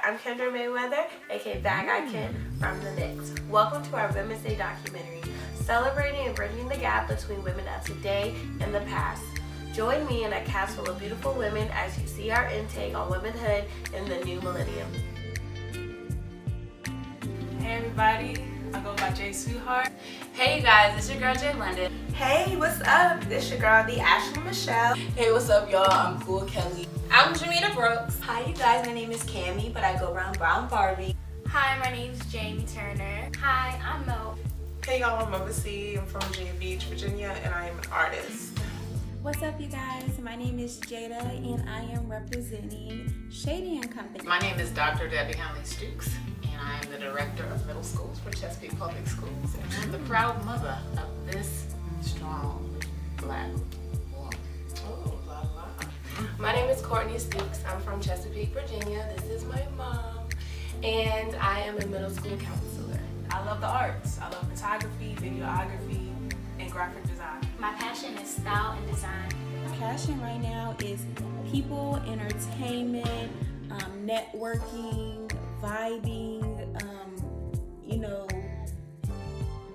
I'm Kendra Mayweather, aka Bad Guy Ken from the Knicks. Welcome to our Women's Day documentary, celebrating and bridging the gap between women of today and the past. Join me in a cast full of beautiful women as you see our intake on womanhood in the new millennium. Hey everybody, I go by Jay Sweetheart. Hey you guys, it's your girl Jay London. Hey, what's up? This your girl, the Ashley Michelle. Hey, what's up, y'all? I'm Cool Kelly. I'm Jamita Brooks. Hi you guys, my name is Cammie, but I go around Brown Barbie. Hi, my name's Jamie Turner. Hi, I'm Mo. Hey y'all, I'm Oversea. I'm from Virginia Beach, Virginia, and I am an artist. What's up, you guys? My name is Jada, and I am representing Shady & Company. My name is Dr. Debbie Hanley-Stooks, and I am the Director of Middle Schools for Chesapeake Public Schools, and I'm the proud mother of this strong Black woman. Oh, la la. My name is Courtney Stooks. I'm from Chesapeake, Virginia. This is my mom, and I am a middle school counselor. I love the arts. I love photography, videography, and graphic design. My passion is style and design. My passion right now is people, entertainment, networking, vibing,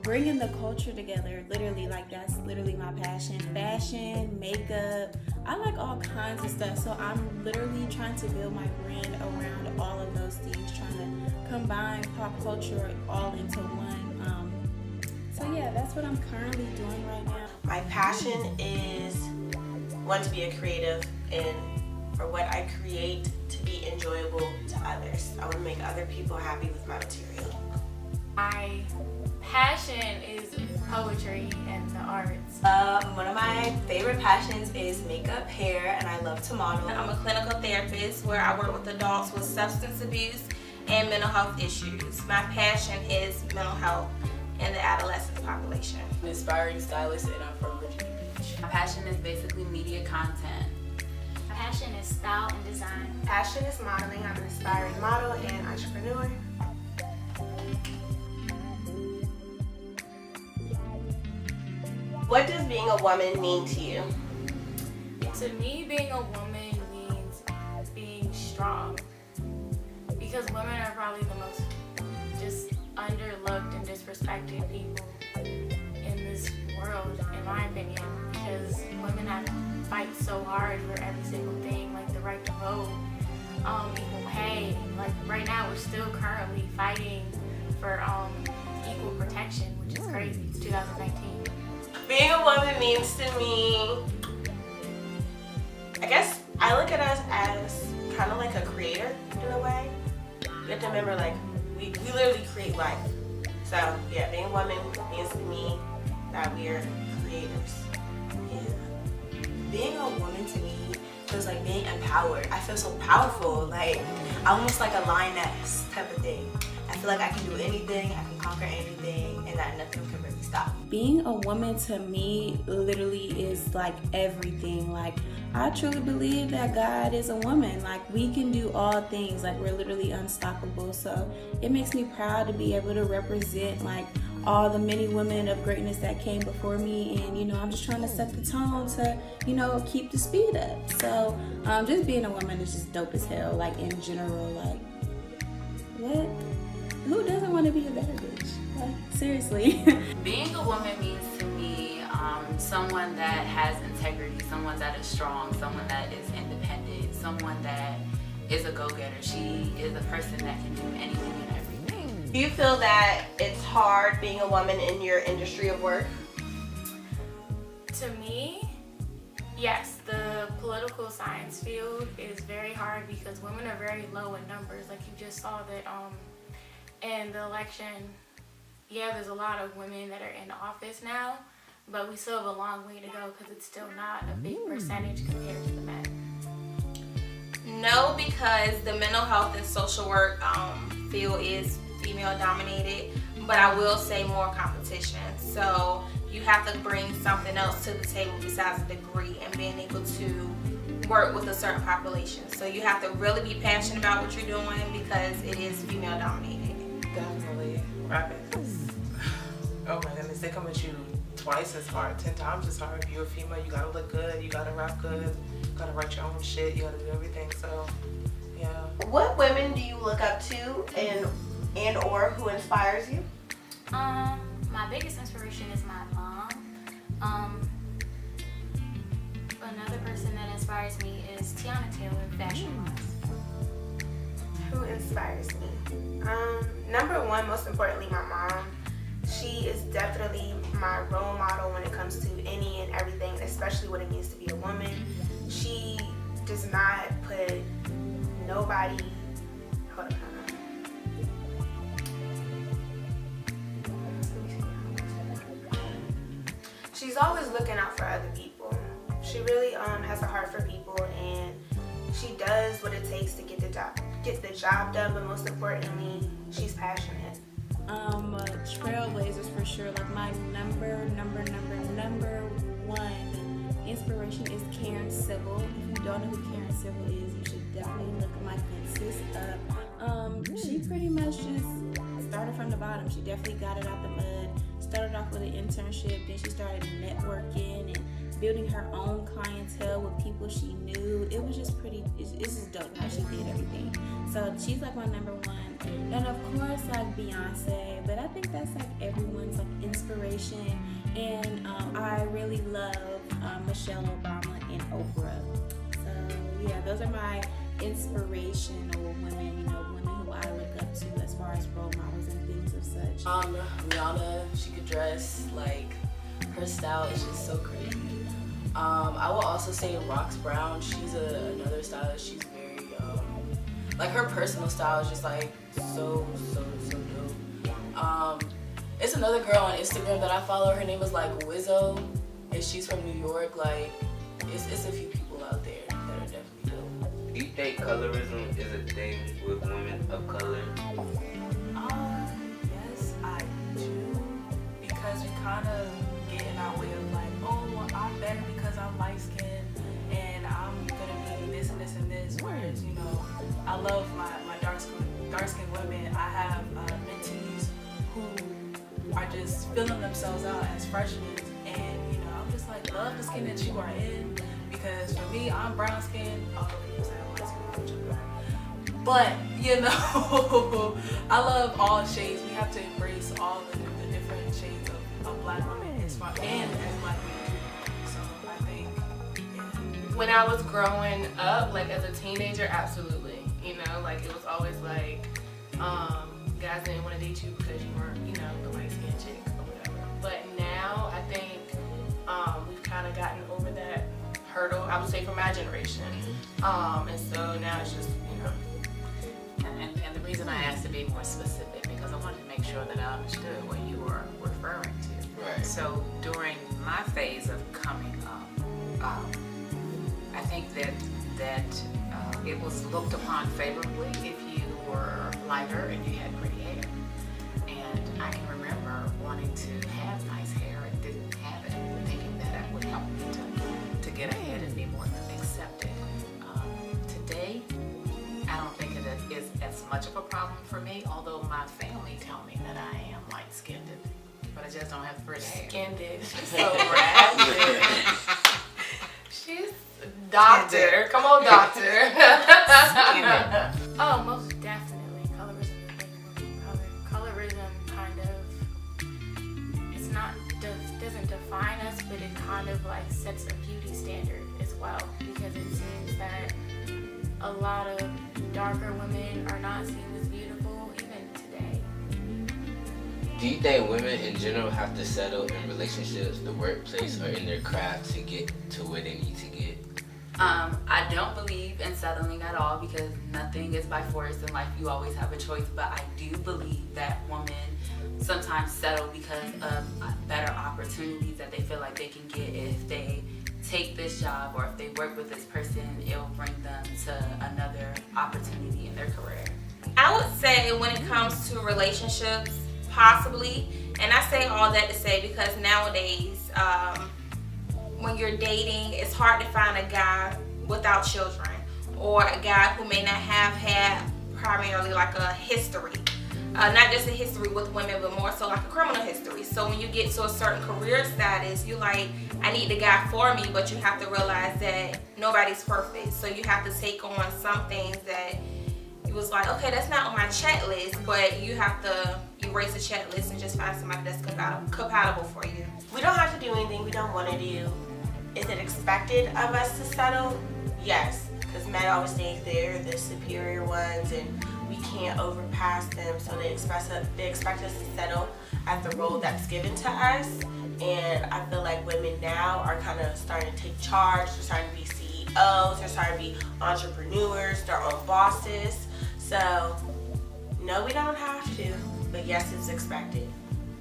bringing the culture together. Literally, like that's literally my passion. Fashion, makeup, I like all kinds of stuff. So I'm literally trying to build my brand around all of those things, trying to combine pop culture all into one. So yeah, that's what I'm currently doing right now. My passion is one, to be a creative, and for what I create to be enjoyable to others. I want to make other people happy with my material. My passion is poetry and the arts. One of my favorite passions is makeup, hair, and I love to model. I'm a clinical therapist where I work with adults with substance abuse and mental health issues. My passion is mental health in the adolescent population. I'm an inspiring stylist, and I'm from Virginia Beach. My passion is basically media content. My passion is style and design. Passion is modeling. I'm an aspiring model and entrepreneur. What does being a woman mean to you? To me, being a woman means being strong. Because women are probably the most just underlooked and disrespected people in this world, in my opinion. Because women have to fight so hard for every single thing, like the right to vote, equal pay. Like right now, we're still currently fighting for equal protection, which is crazy. It's 2019. Being a woman means to me, I guess I look at us as kind of like a creator in a way. You have to remember, like, we literally create life. So yeah, being a woman means to me that we are creators. Yeah. Being a woman to me feels like being empowered. I feel so powerful, like almost like a lioness type of thing. I feel like I can do anything, I can conquer anything, and that nothing can really stop me. Being a woman to me literally is like everything. Like I truly believe that God is a woman. Like we can do all things. Like we're literally unstoppable. So it makes me proud to be able to represent like all the many women of greatness that came before me. And I'm just trying to set the tone to keep the speed up. So just being a woman is just dope as hell. Like in general, like what? Who doesn't want to be a bad bitch? Like, seriously. Being a woman means to me someone that has integrity, someone that is strong, someone that is independent, someone that is a go-getter. She is a person that can do anything and everything. Do you feel that it's hard being a woman in your industry of work? To me, yes, the political science field is very hard because women are very low in numbers. Like you just saw that in the election, yeah, there's a lot of women that are in office now, but we still have a long way to go because it's still not a big percentage compared to the men. No, because the mental health and social work field is female dominated, but I will say more competition. So you have to bring something else to the table besides a degree and being able to work with a certain population. So you have to really be passionate about what you're doing because it is female dominated. Definitely. Rappers. Oh my goodness, they come at you twice as hard, 10 times as hard. If you're a female, you gotta look good, you gotta rap good, you gotta write your own shit, you gotta do everything. So Yeah. What women do you look up to and or who inspires you? My biggest inspiration is my mom. Another person that inspires me is Tiana Taylor, fashion-wise. Who inspires me? Number one, most importantly, my mom. She is definitely my role model when it comes to any and everything, especially what it means to be a woman. She does not put nobody. Hold on. She's always looking out for other people. She really has a heart for people, and she does what it takes to get the job done. But most importantly, she's passionate. Trailblazers for sure. Like my number one inspiration is Karen Civil. If you don't know who Karen Civil is, you should definitely look my good sis up. She pretty much just started from the bottom. She definitely got it out the mud. Started off with an internship, then she started networking and building her own clientele with people she knew. It was just pretty, it's just dope how she did everything. So she's like my number one. And of course like Beyonce, but I think that's like everyone's like inspiration. And I really love Michelle Obama and Oprah. So yeah, those are my inspirational women, women who I look up to as far as role models and things of such. Rihanna, she could dress, like, her style is just so crazy. I will also say Rox Brown, she's another stylist. She's very, like, her personal style is just, like, so dope. It's another girl on Instagram that I follow. Her name is, like, Wizzo, and she's from New York. Like, it's a few people out there that are definitely dope. Do you think colorism is a thing with women of color? Yes, I do. Because we kind of get in our way of like, oh, well, I'm better because I'm light skinned and I'm gonna be this and this and this. Whereas, I love my dark skinned women. I have mentees who are just filling themselves out as freshmen, and I'm just like, love the skin that you are in. Because for me, I'm brown skinned. Although people say I'm light skinned, but I love all shades. We have to embrace all the different shades of black women as black women too. So I think, yeah. When I was growing up, like as a teenager, absolutely. Like it was always like, guys didn't want to date you because you weren't, the light skinned chick or whatever. But now I think we've kind of gotten over that hurdle, I would say, for my generation. And so now it's just, And the reason I asked to be more specific, because I wanted to make sure that I understood what you were referring to. Right. So during my phase of coming up, I think that it was looked upon favorably if you were lighter and you had pretty hair. And I can remember wanting to have nice hair and didn't have it, thinking that it would help me to get ahead and be more accepted. Today, I don't think it is as much of a problem for me, although my family tell me that I am light-skinned, but I just don't have pretty hair. skinned it. She's so ratchet. She's doctor. Come on, doctor. Oh, most definitely. Colorism is a thing for me. Colorism kind of, it's not, doesn't define us, but it kind of like sets a beauty standard as well, because it seems that a lot of darker women are not seen as beautiful even today. Do you think women in general have to settle in relationships, the workplace, or in their craft to get to where they need to get? I don't believe in settling at all, because nothing is by force in life. You always have a choice, but I do believe that women sometimes settle because of better opportunities that they feel like they can get if they take this job, or if they work with this person, it'll bring them to another opportunity in their career. I would say when it comes to relationships, possibly. And I say all that to say because nowadays, when you're dating, it's hard to find a guy without children, or a guy who may not have had primarily like a history not just a history with women, but more so like a criminal history. So when you get to a certain career status, you like, I need the guy for me, but you have to realize that nobody's perfect. So you have to take on some things that you was like, okay, that's not on my checklist, but you have to erase the checklist and just find somebody that's compatible for you. We don't have to do anything we don't want to do. Is it expected of us to settle? Yes, because men always think they're the superior ones and we can't overpass them, so they expect us to settle at the role that's given to us. And I feel like women now are kind of starting to take charge. They're starting to be CEOs. They're starting to be entrepreneurs, their own bosses. So no, we don't have to, but yes, it's expected,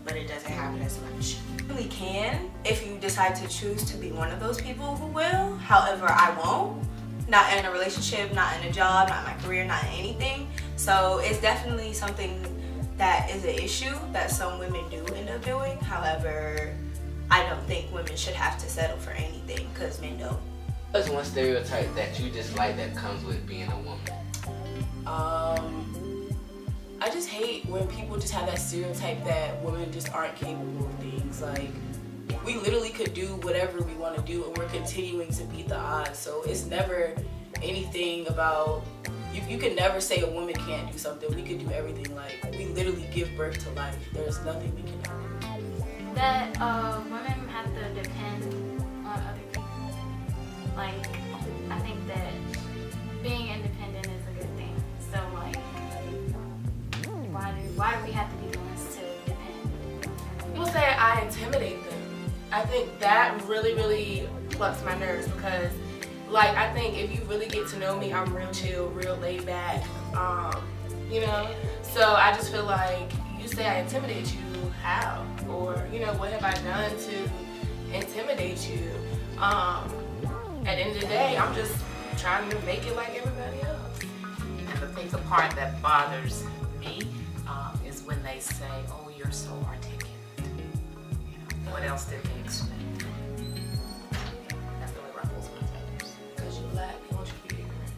but it doesn't happen as much. You really can if you decide to choose to be one of those people who will. However, I won't. Not in a relationship, not in a job, not in my career, not in anything. So it's definitely something that is an issue that some women do end up doing. However, I don't think women should have to settle for anything because men don't. What's one stereotype that you dislike that comes with being a woman? I just hate when people just have that stereotype that women just aren't capable of things. Like, we literally could do whatever we want to do and we're continuing to beat the odds. So it's never anything about, you can never say a woman can't do something. We could do everything. Like, we literally give birth to life. There's nothing we cannot do. That women have to depend on other people. Like, I think that being independent is a good thing. So like, why do we have to be doing this to depend? People say I intimidate them. I think that really plucks my nerves because, like, I think if you really get to know me, I'm real chill, real laid back, you know? So I just feel like you say I intimidate you, how? Or, you know, what have I done to intimidate you? At the end of the day, I'm just trying to make it like everybody else. And the part that bothers me is when they say, oh, you're so articulate. You know, what else did they expect? That really ruffles my feathers. Because you're black, they want you to be ignorant.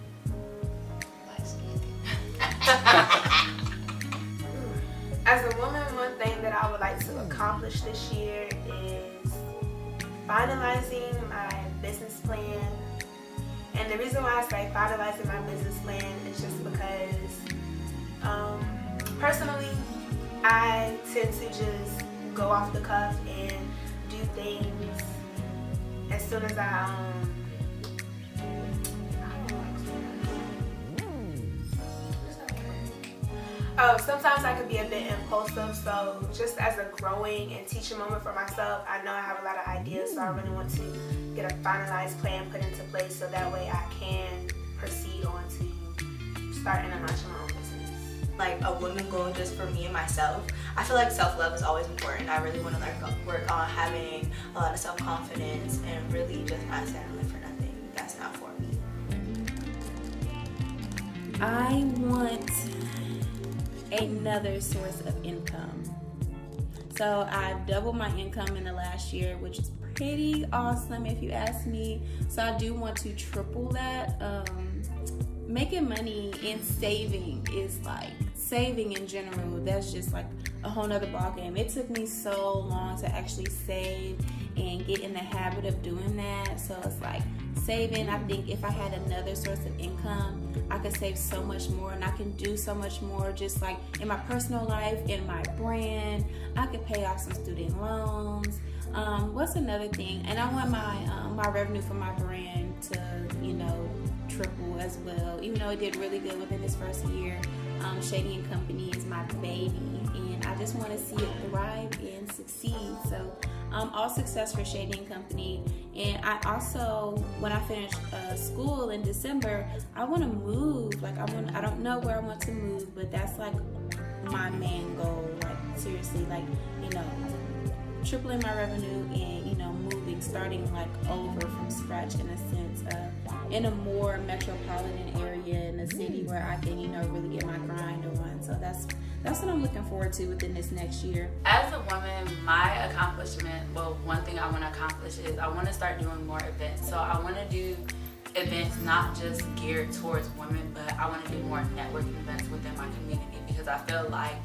As a woman, one thing that I would like to accomplish this year is finalizing my business plan. And the reason why I say finalizing my business plan is just because personally, I tend to just go off the cuff and do things as soon as sometimes I can be a bit impulsive, so just as a growing and teaching moment for myself, I know I have a lot of ideas, so I really want to get a finalized plan put into place so that way I can proceed on to starting and launching my own business. Like a woman goal just for me and myself, I feel like self-love is always important. I really want to work on having a lot of self-confidence and really just not settling for nothing that's not for me. I want another source of income. So I've doubled my income in the last year, which is pretty awesome if you ask me. So I do want to triple that. Making money and saving is like, saving in general, that's just like a whole nother ballgame. It took me so long to actually save and get in the habit of doing that. So it's like saving, I think if I had another source of income, I could save so much more and I can do so much more just like in my personal life, in my brand. I could pay off some student loans. What's another thing? And I want my revenue from my brand to, you know, triple as well. Even though it did really good within this first year, Shady & Company is my baby and I just want to see it thrive and succeed. So all success for Shady & Company. And I also, when I finish school in December, I want to move. Like I don't know where I want to move, but that's like my main goal. Like seriously, like, you know, tripling my revenue and, you know, moving, starting like over from scratch in a sense, in a more metropolitan area in a city where I can, you know, really get my grind on. So that's what I'm looking forward to within this next year. As a woman, my accomplishment, well, one thing I want to accomplish is I want to start doing more events. So I want to do events not just geared towards women, but I want to do more networking events within my community because because I feel like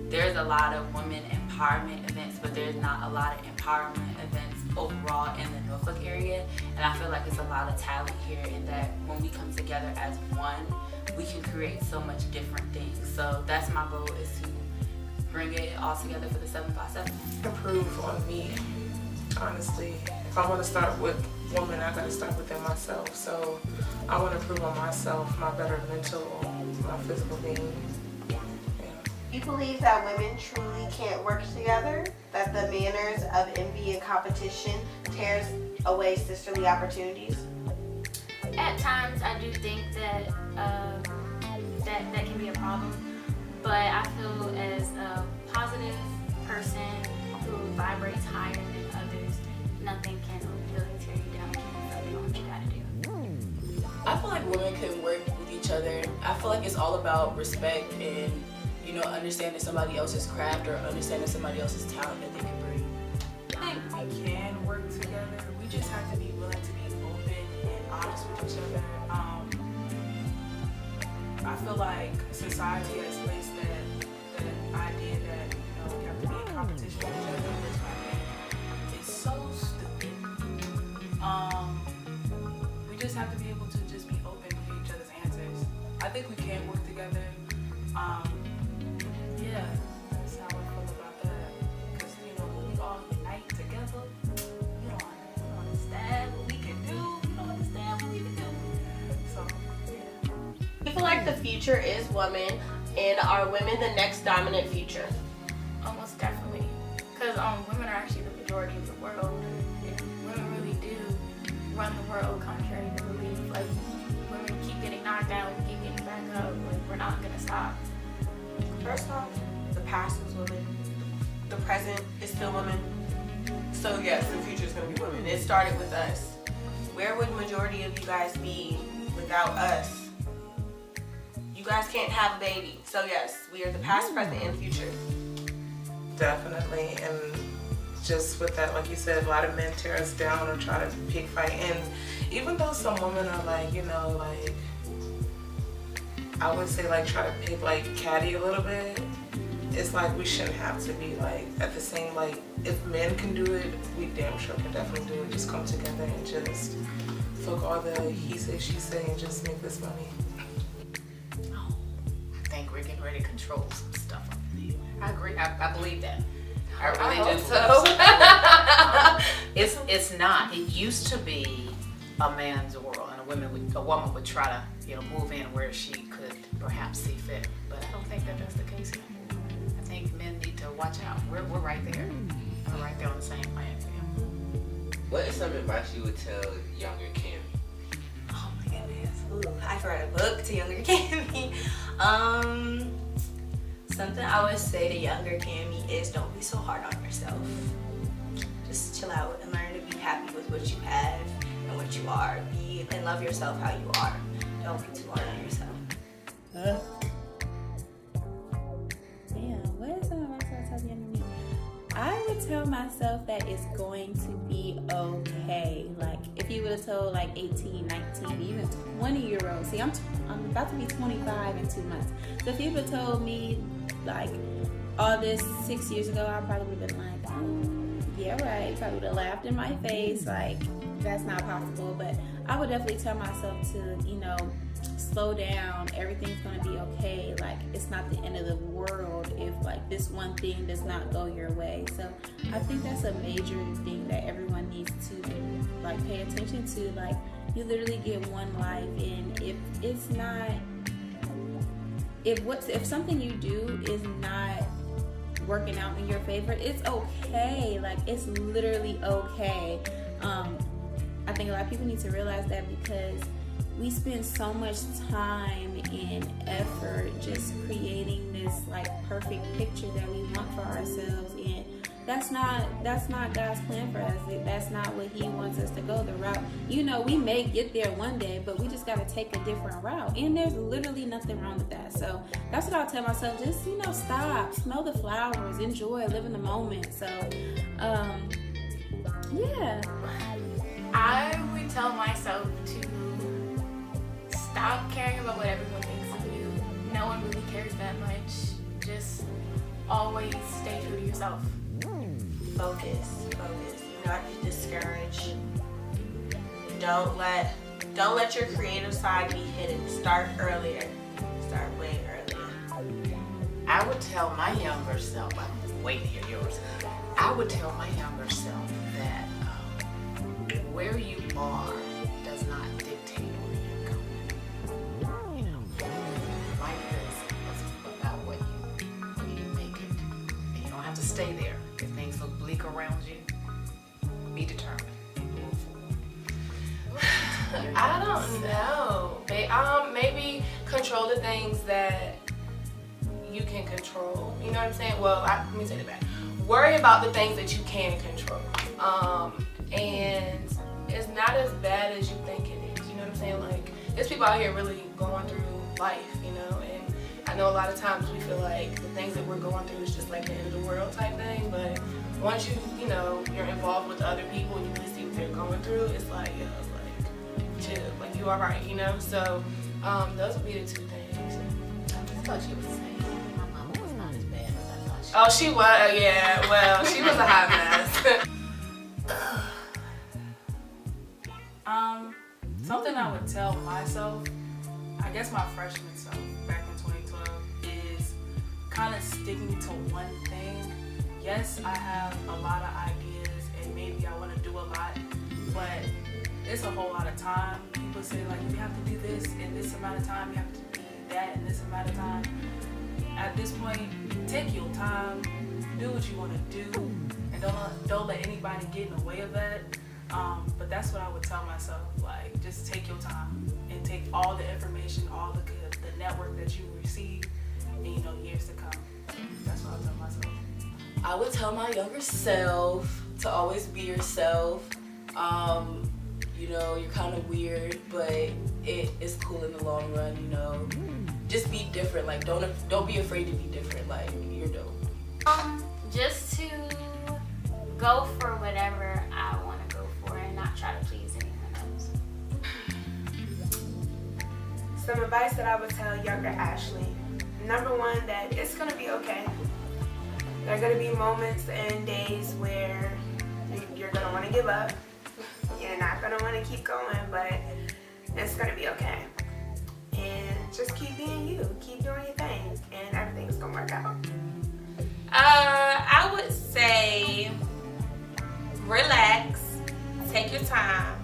there's a lot of women empowerment events, but there's not a lot of empowerment events overall in the Norfolk area. And I feel like it's a lot of talent here, in that when we come together as one, we can create so much different things. So that's my goal, is to bring it all together for the 757. Improve on me, honestly. If I want to start with women, I got to start within myself. So I want to improve on myself, my better mental, my physical being. You believe that women truly can't work together? That the manners of envy and competition tears away sisterly opportunities? At times, I do think that that can be a problem, but I feel as a positive person who vibrates higher than others, nothing can really tear you down. Keep focusing on what you gotta do. I feel like women can work with each other. I feel like it's all about respect and, you know, understanding somebody else's craft or understanding somebody else's talent that they can bring. I think we can work together. We just have to be willing to be open and honest with each other. I feel like society has placed that idea that, you know, we have to be in competition with each other, which I think is so stupid. We just have to be able to just be open to each other's answers. I think we can work together. Yeah, that's how I feel about that. Because, you know, when we all unite together, you don't understand what we can do. You don't understand what we can do. So, yeah. You feel like the future is women, and are women the next dominant future? Almost definitely, because women are actually the majority of the world, and women really do run the world, contrary to belief. Like, women keep getting knocked down, we keep getting back up. Like, we're not gonna stop. First off, the past was women. The present is still women. So yes, the future is going to be women. It started with us. Where would majority of you guys be without us? You guys can't have a baby. So yes, we are the past, present, and future. Definitely. And just with that, like you said, a lot of men tear us down or try to pick fight. And even though some women are like, you know, like, I would say like try to pick like catty a little bit, it's like we shouldn't have to be like at the same, like, if men can do it, we damn sure can definitely do it. Just come together and just fuck all the he say, she say, and just make this money. Oh, I think we're getting ready to control some stuff up in here. I agree. I believe that. I really do. So it's not. It used to be a man's world, and a woman would try to, you know, move in where she could perhaps see fit. But I don't think that that's the case anymore. I think men need to watch out. We're right there. We're right there on the same playing field. What is some advice you would tell younger Kim? Oh my goodness. Ooh, I've read a book to younger Cammy. Something I would say to younger Cammy is don't be so hard on yourself. Just chill out and learn to be happy with what you have and what you are. Be and love yourself how you are. Don't be too hard on yourself. Damn, what is something I tell me? I would tell myself that it's going to be okay. Like, if you would have told like 18, 19, even 20-year-olds. See, I'm about to be 25 in 2 months. So if you would have told me like all this 6 years ago, I probably would have been like, yeah, right. Probably would have laughed in my face, like, that's not possible. But I would definitely tell myself to, you know, slow down. Everything's gonna be okay. Like, it's not the end of the world if like this one thing does not go your way. So I think that's a major thing that everyone needs to like pay attention to. Like, you literally get one life, and if it's not, if something you do is not working out in your favor, it's okay. Like, it's literally okay. I think a lot of people need to realize that, because we spend so much time and effort just creating this like perfect picture that we want for ourselves, and that's not God's plan for us. That's not what He wants us to go the route. You know, we may get there one day, but we just got to take a different route, and there's literally nothing wrong with that. So that's what I'll tell myself. Just, you know, stop, smell the flowers, enjoy, live in the moment. So yeah, I would tell myself to stop caring about what everyone thinks of you. No one really cares that much. just always stay true to yourself. Focus. Do not get discouraged. Don't let your creative side be hidden. Start earlier. Start way earlier. I would tell my younger self, I'm waiting to hear yours. I would tell my younger self that where you are does not dictate where you're going. You know, life is about what you make it. And you don't have to stay there. If things look bleak around you, be determined. Move forward. I don't know. Maybe control the things that you can control. You know what I'm saying? Well, let me take it back. Worry about the things that you can control. And it's not as bad as you think it is. You know what I'm saying? Like, there's people out here really going through life, you know, and I know a lot of times we feel like the things that we're going through is just like the end of the world type thing, but once you're involved with other people and you really see what they're going through, it's like, yo, like, chill, like, you all right, you know? So, those would be the two things. I thought you were saying my mama was not as bad as I thought she was. Oh, she was, yeah, well, she was a hot mess. Something I would tell myself, I guess my freshman self back in 2012, is kind of sticking to one thing. Yes, I have a lot of ideas and maybe I want to do a lot, but it's a whole lot of time. People say like, you have to do this in this amount of time, you have to do that in this amount of time. At this point, take your time, do what you want to do, and don't let anybody get in the way of that. But that's what I would tell myself, like, just take your time and take all the information, all the network that you receive, and years to come. That's what I would tell myself. I would tell my younger self to always be yourself. You're kind of weird, but it is cool in the long run, Just be different. Like, don't be afraid to be different. Like, you're dope. Just to go for whatever I want to go for and not try to please anyone else. Some advice that I would tell younger Ashley. Number one, that it's going to be okay. There are going to be moments and days where you're going to want to give up. You're not going to want to keep going, but it's going to be okay. And just keep being you. Keep doing your thing, and everything's going to work out. I would say relax, take your time,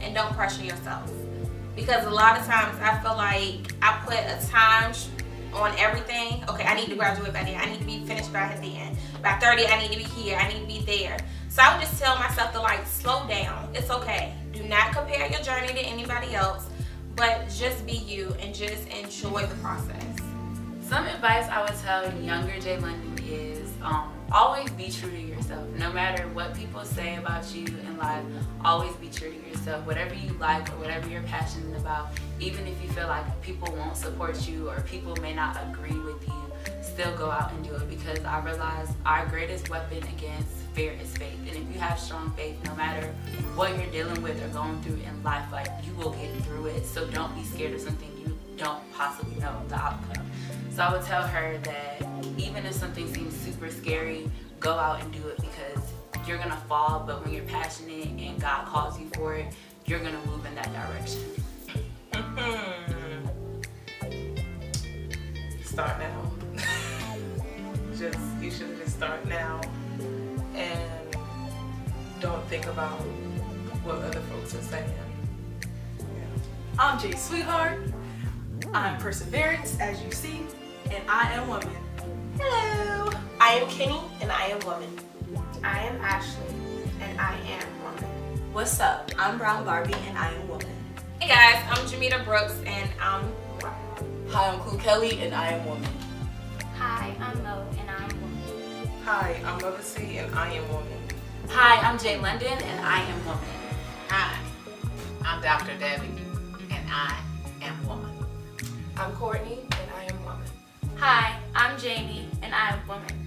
and don't pressure yourself. Because a lot of times I feel like I put a time on everything. Okay, I need to graduate by then. I need to be finished by then. By 30, I need to be here. I need to be there. So I would just tell myself to slow down. It's okay. Do not compare your journey to anybody else, but just be you and just enjoy the process. Some advice I would tell younger Jay London is always be true to yourself. No matter what people say about you in life, always be true to yourself. Whatever you like or whatever you're passionate about, even if you feel like people won't support you or people may not agree with you, still go out and do it, because I realize our greatest weapon against fear is faith. And if you have strong faith, no matter what you're dealing with or going through in life, you will get through it. So don't be scared of something you don't possibly know the outcome. So I would tell her that even if something seems super scary, go out and do it, because you're going to fall, but when you're passionate and God calls you for it, you're going to move in that direction. Start now. You should just start now, and don't think about what other folks are saying. I'm Jay Sweetheart. I'm Perseverance, as you see, and I am woman. Hello. I am Kenny, and I am woman. I am Ashley, and I am woman. What's up? I'm Brown Barbie, and I am woman. Hey guys, I'm Jamita Brooks, and I'm Hi, I'm Cool Kelly, and I am woman. Hi, I'm Mo, and I'm woman. Hi, I'm Mother C, and I am woman. Hi, I'm Jay London, and I am woman. Hi, I'm Dr. Debbie, and I am woman. I'm Courtney, and I am woman. Hi, I'm Jamie, and I am woman.